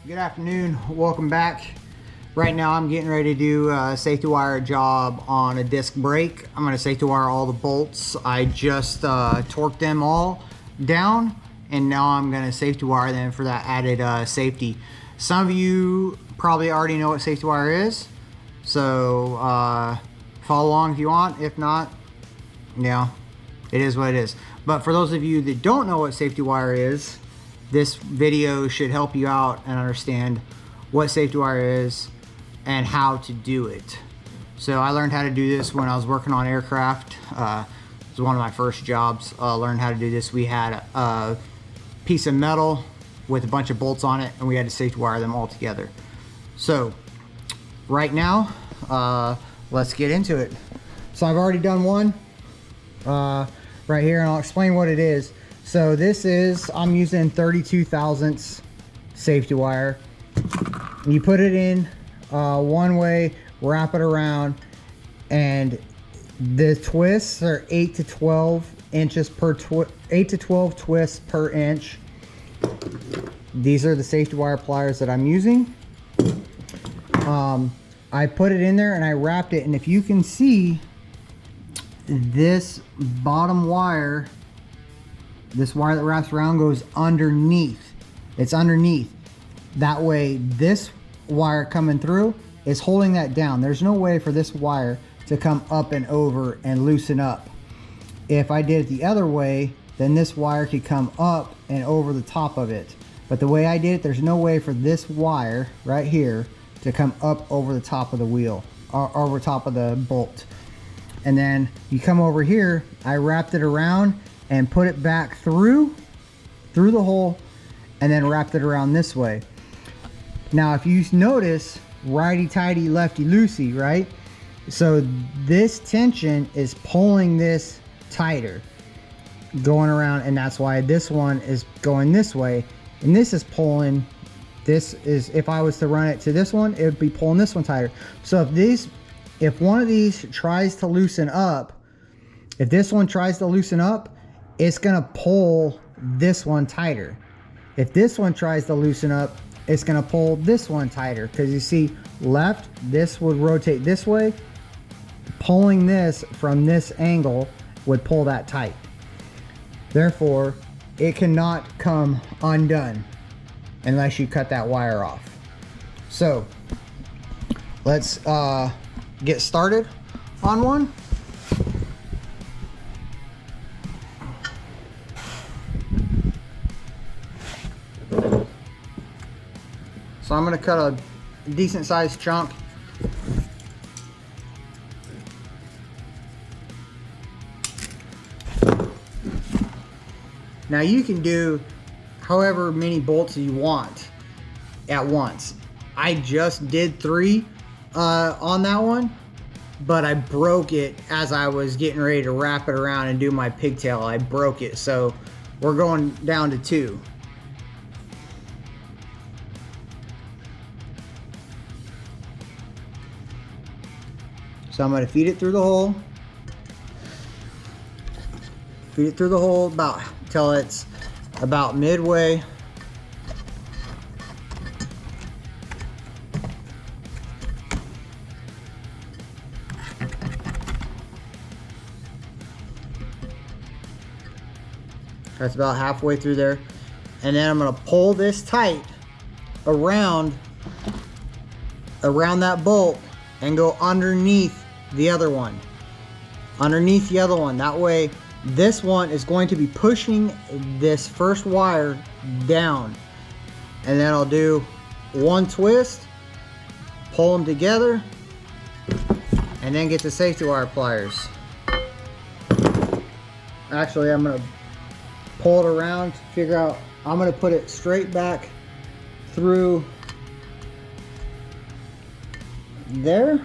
Good afternoon, welcome back. Right now I'm getting ready to do a safety wire job on a disc brake. I'm going to safety wire all the bolts. I just torqued them all down, and now I'm going to safety wire them for that added safety. Some of you probably already know what safety wire is, so follow along if you want. If not, yeah, it is what it is. But for those of you that don't know what safety wire is, this video should help you out and understand what safety wire is and how to do it. So I learned how to do this when I was working on aircraft. It was one of my first jobs. Learned how to do this. We had a piece of metal with a bunch of bolts on it, and we had to safety wire them all together. So right now, let's get into it. So I've already done one right here, and I'll explain what it is. So this is, I'm using 32 thousandths safety wire. You put it in one way, wrap it around, and the twists are 8 to 12 inches per 8 to 12 twists per inch. These are the safety wire pliers that I'm using. I put it in there and I wrapped it, and if you can see, this bottom wire, this wire that wraps around goes underneath. It's underneath. That way this wire coming through is holding that down. There's no way for this wire to come up and over and loosen up. If I did it the other way, then this wire could come up and over the top of it. But the way I did it, there's no way for this wire right here to come up over the top of the wheel, or over top of the bolt. And then you come over here, I wrapped it around and put it back through the hole, and then wrapped it around this way. Now if you notice, righty-tighty, lefty-loosey, right? So this tension is pulling this tighter, going around, and that's why this one is going this way, and this is pulling, this is, if I was to run it to this one, it would be pulling this one tighter. So if one of these tries to loosen up, if this one tries to loosen up, it's gonna pull this one tighter. If this one tries to loosen up, it's gonna pull this one tighter, because you see, left, this would rotate this way, pulling this from this angle would pull that tight. Therefore, it cannot come undone unless you cut that wire off. So let's get started on one. So I'm going to cut a decent sized chunk. Now you can do however many bolts you want at once. I just did 3 on that one, but I broke it as I was getting ready to wrap it around and do my pigtail. I broke it, so we're going down to 2. So I'm going to feed it through the hole. Feed it through the hole about till it's about midway. That's about halfway through there. And then I'm going to pull this tight around that bolt and go underneath the other one. Underneath the other one. That way this one is going to be pushing this first wire down. And then I'll do one twist, pull them together, and then get the safety wire pliers. Actually, I'm going to pull it around to figure out, I'm going to put it straight back through there.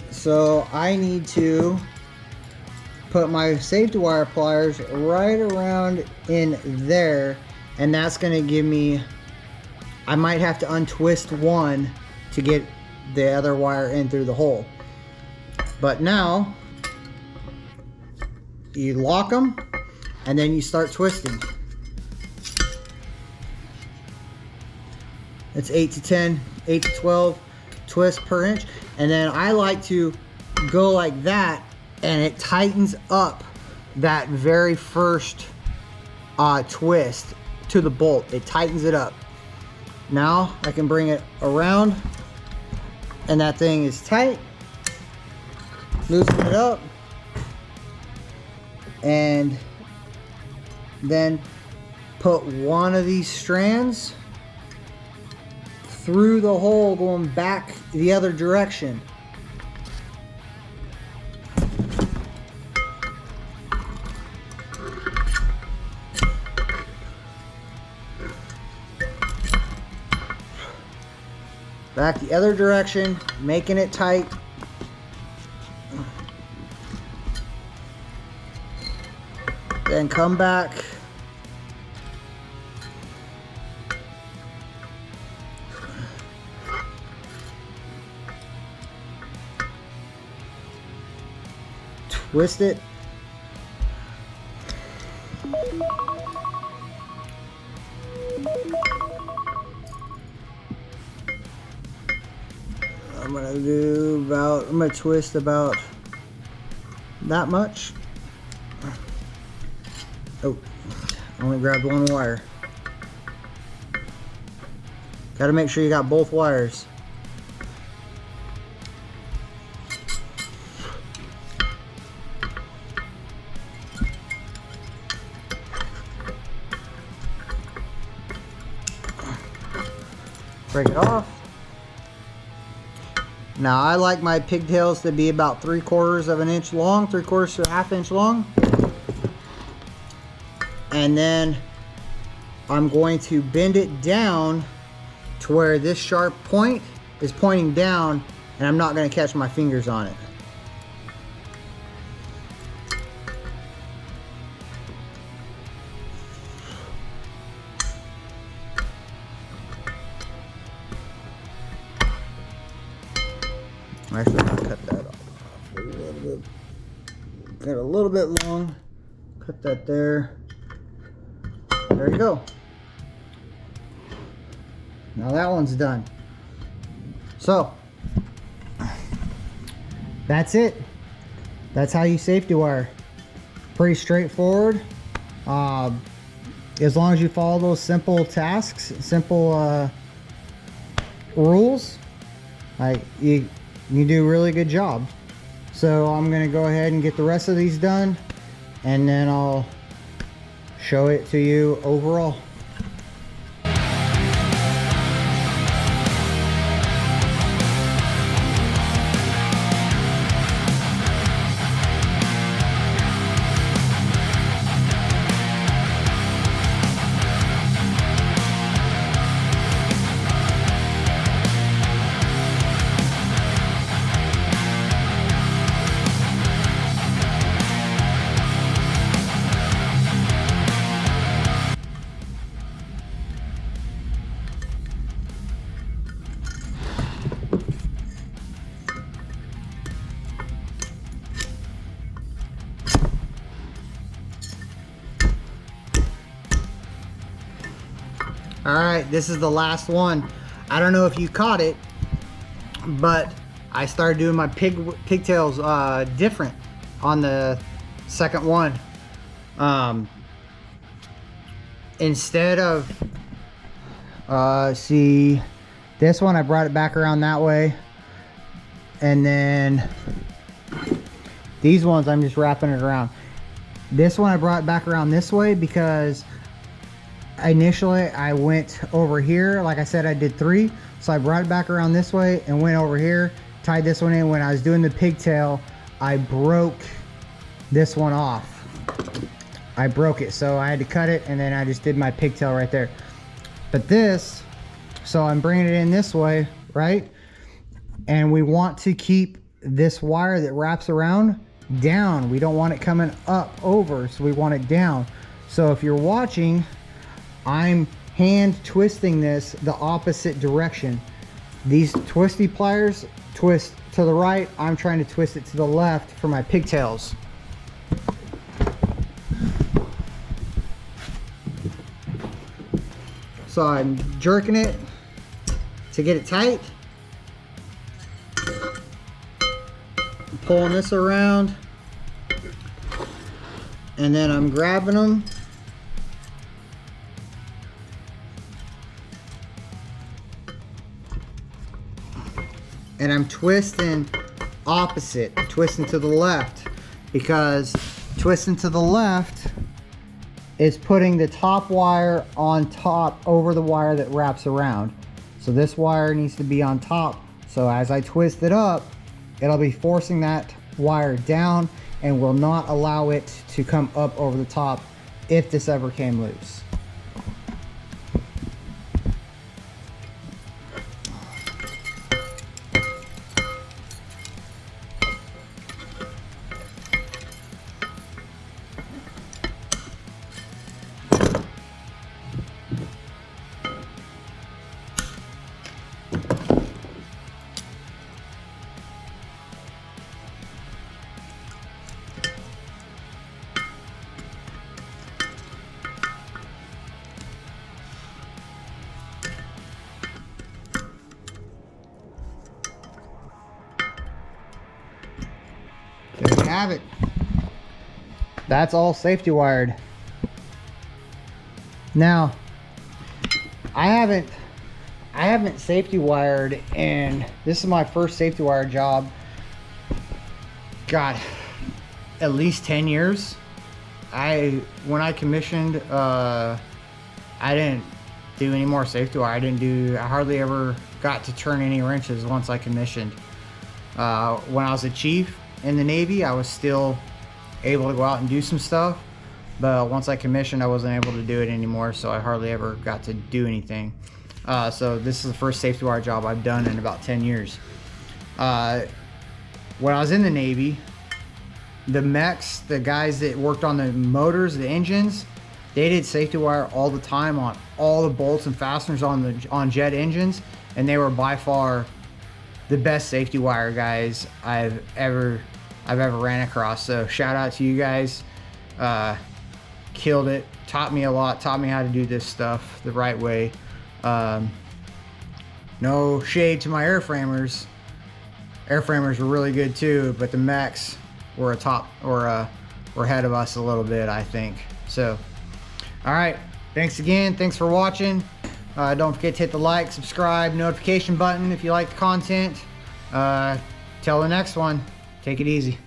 So I need to put my safety wire pliers right around in there, and that's going to give me, I might have to untwist one to get the other wire in through the hole. But now you lock them and then you start twisting. It's 8 to 10, 8 to 12 twists per inch. And then I like to go like that, and it tightens up that very first twist to the bolt. It tightens it up. Now I can bring it around, and that thing is tight. Loosen it up, and then put one of these strands through the hole going back the other direction. Back the other direction, making it tight. Then come back. Twist it. I'm gonna twist about that much. Oh, I only grabbed one wire. Gotta make sure you got both wires. Break it off. Now I like my pigtails to be about 3/4 of an inch long, 3/4 to 1/2 inch long. And then I'm going to bend it down to where this sharp point is pointing down, and I'm not going to catch my fingers on it. Actually, I'll cut that off a little bit. Got a little bit long. Cut that there. There you go. Now that one's done. So that's it. That's how you safety wire. Pretty straightforward. As long as you follow those simple tasks, simple rules, like you do a really good job. So I'm gonna go ahead and get the rest of these done, and then I'll show it to you overall. All right, this is the last one. I don't know if you caught it, but I started doing my pigtails different on the second one. Instead of, see, this one I brought it back around that way, and then these ones I'm just wrapping it around. This one I brought it back around this way because initially I went over here. Like I said, I did 3, so I brought it back around this way and went over here, tied this one in. When I was doing the pigtail, I broke this one off. I broke it, so I had to cut it, and then I just did my pigtail right there. But this, so I'm bringing it in this way, right? And we want to keep this wire that wraps around down. We don't want it coming up over, so we want it down. So if you're watching, I'm hand twisting this the opposite direction. These twisty pliers twist to the right. I'm trying to twist it to the left for my pigtails. So I'm jerking it to get it tight. Pulling this around, and then I'm grabbing them and I'm twisting opposite, twisting to the left, because twisting to the left is putting the top wire on top over the wire that wraps around. So this wire needs to be on top, so as I twist it up, it'll be forcing that wire down and will not allow it to come up over the top if this ever came loose. There you have it. That's all safety wired. Now, I haven't safety wired, and this is my first safety wire job. God, at least 10 years. When I commissioned, I didn't do any more safety wire. I hardly ever got to turn any wrenches once I commissioned. When I was a chief in the Navy, I was still able to go out and do some stuff, but once I commissioned, I wasn't able to do it anymore, so I hardly ever got to do anything. So this is the first safety wire job I've done in about 10 years. When I was in the Navy, the mechs, the guys that worked on the motors, the engines, they did safety wire all the time on all the bolts and fasteners on jet engines, and they were by far the best safety wire guys I've ever ran across. So shout out to you guys. Killed it, taught me a lot, taught me how to do this stuff the right way. No shade to my airframers. Airframers were really good too, but the mechs were were ahead of us a little bit, I think. So, all right, thanks again. Thanks for watching. Don't forget to hit the like, subscribe, notification button if you like the content. Till the next one, take it easy.